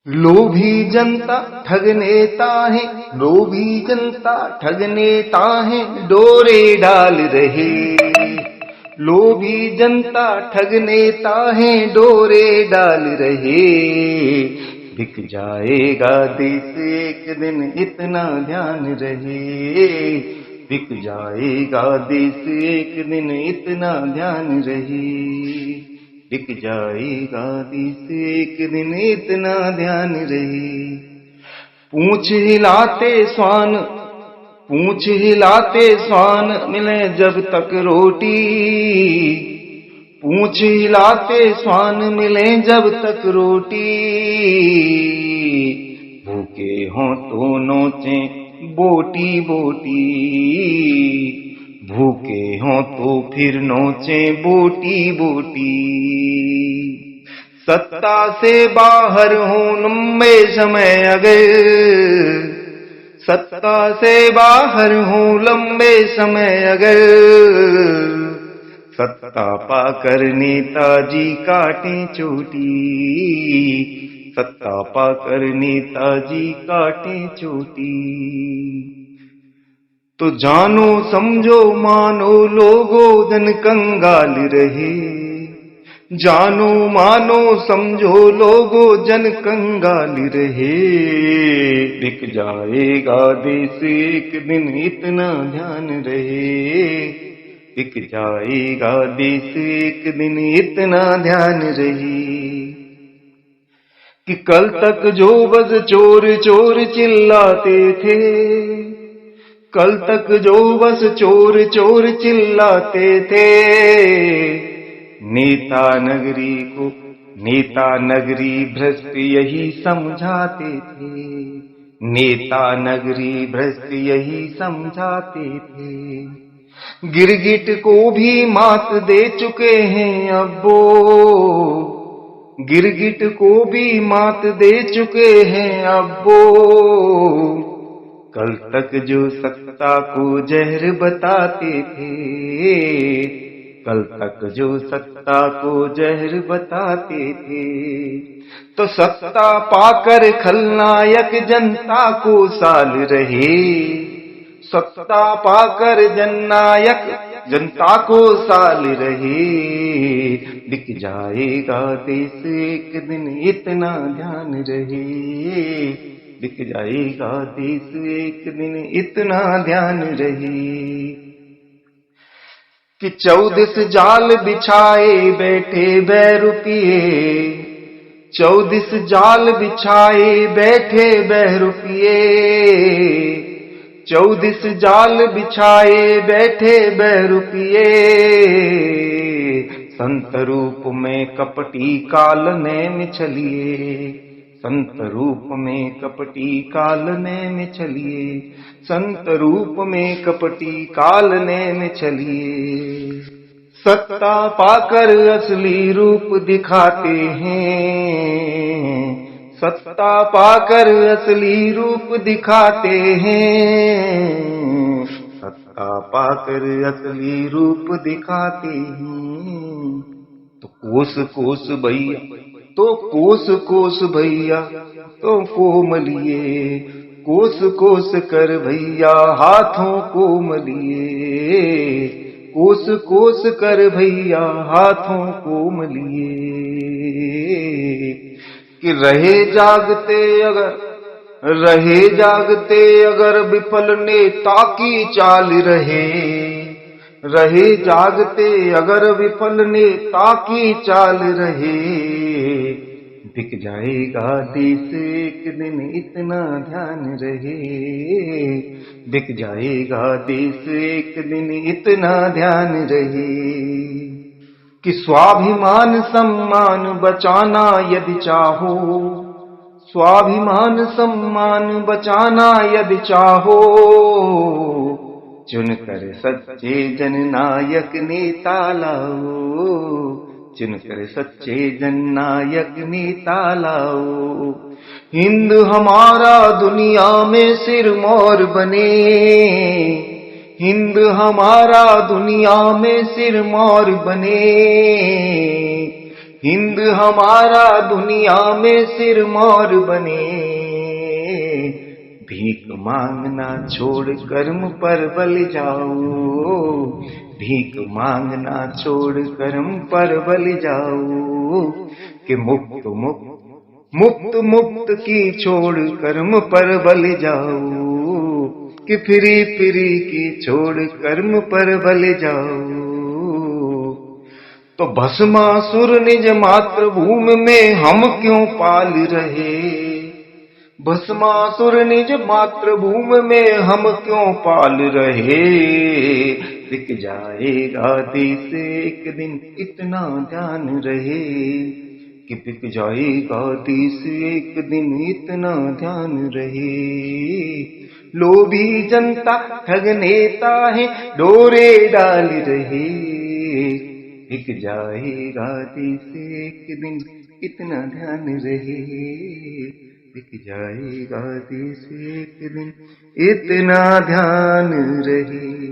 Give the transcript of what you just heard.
लोभी जनता ठग नेता है, लोभी जनता ठग नेता है, डोरे डाल रहे। लोभी जनता ठग नेता है, डोरे डाल रहे। बिक जाएगा देश एक दिन, इतना ध्यान रहे। बिक जाएगा देश एक दिन, इतना ध्यान रहे। बिक जाएगा देश एक दिन, इतना ध्यान रहे। पूंछ हिलाते स्वान, पूंछ हिलाते स्वान, मिले जब तक रोटी। पूंछ हिलाते स्वान, मिले जब तक रोटी। भूखे हों तो नोचे बोटी बोटी। भूखे हों तो फिर नोचे बोटी बोटी। सत्ता से बाहर हूं लंबे समय अगर, सत्ता से बाहर हूं लंबे समय अगर। सत्ता पाकर नेताजी काटे चोटी। सत्ता पाकर नेताजी काटे चोटी। तो जानो समझो मानो लोगो जन कंगाल रहे। जानो मानो समझो लोगो जन कंगाल रहे। बिक जाएगा देश एक दिन, इतना ध्यान रहे। बिक जाएगा देश एक दिन, इतना ध्यान रहे। कि कल तक जो बस चोर चोर चिल्लाते थे, कल तक जो बस चोर चोर चिल्लाते थे। नेता नगरी को, नेता नगरी भ्रष्ट यही समझाते थे। नेता नगरी भ्रष्ट यही समझाते थे। गिरगिट को भी मात दे चुके हैं अब वो। गिरगिट को भी मात दे चुके हैं अब वो। कल तक जो सत्ता को जहर बताते थे, कल तक जो सत्ता को जहर बताते थे। तो सत्ता पाकर खलनायक जनता को साल रहे। सत्ता पाकर जननायक जनता को साल रहे। बिक जाएगा देश एक दिन, इतना ध्यान रहे। बिक जाएगा देश एक दिन, इतना ध्यान रहे। कि 14 जाल बिछाए बैठे बहरूपिये। 14 जाल बिछाए बैठे बहरूपिये। 14 जाल बिछाए बैठे बहरूपिये। संत रूप में कपटी काल ने मिछलिए। संत रूप में कपटी काल ने मिछलिए। संत रूप में कपटी काल ने मिछलिए। सत्ता पाकर असली रूप दिखाते हैं। सत्ता पाकर असली रूप दिखाते हैं। सत्ता पाकर असली रूप दिखाते हैं। तो कोस कोस भैया, तो कोस कोस भैया, तो कोमलिए। कोस कोस कर भैया हाथों को मलिए। कोस कोस कर भैया हाथों को मलिए। कि रहे जागते अगर, रहे जागते अगर विफल नेता की चाल रहे। रहे जागते अगर विफल नेता की चाल रहे। बिक जाएगा देश एक दिन, इतना ध्यान रहे। बिक जाएगा देश एक दिन, इतना ध्यान रहे। कि स्वाभिमान सम्मान बचाना यदि चाहो, स्वाभिमान सम्मान बचाना यदि चाहो। चुनकर सच्चे जननायक नेता लाओ। चुनकर सच्चे जननायक नेता लाओ। हिंद हमारा दुनिया में सिरमौर बने। हिंद हमारा दुनिया में सिरमौर बने। हिंद हमारा दुनिया में सिरमौर बने, भीख मांगना छोड़ कर्म पर बल जाओ, भीख मांगना छोड़ कर्म पर बल जाओ, कि मुक्त मुक्त मुक्त मुक्त की छोड़ कर्म पर बल जाओ, कि फिरी फिरी की छोड़ कर्म पर बल जाओ। तो भस्मासुर निज मातृभूमि में हम क्यों पाल रहे, भस्मासुर निज मातृभूमि में हम क्यों पाल रहे, बिक जाएगा देश एक दिन इतना ध्यान रहे, कि बिक जाएगा देश एक दिन इतना ध्यान रहे। लोभी जनता ठग नेता है डोरे डाल रहे, बिक जाएगा देश एक दिन इतना ध्यान रहे, बिक जाएगा देश एक दिन इतना ध्यान रहे।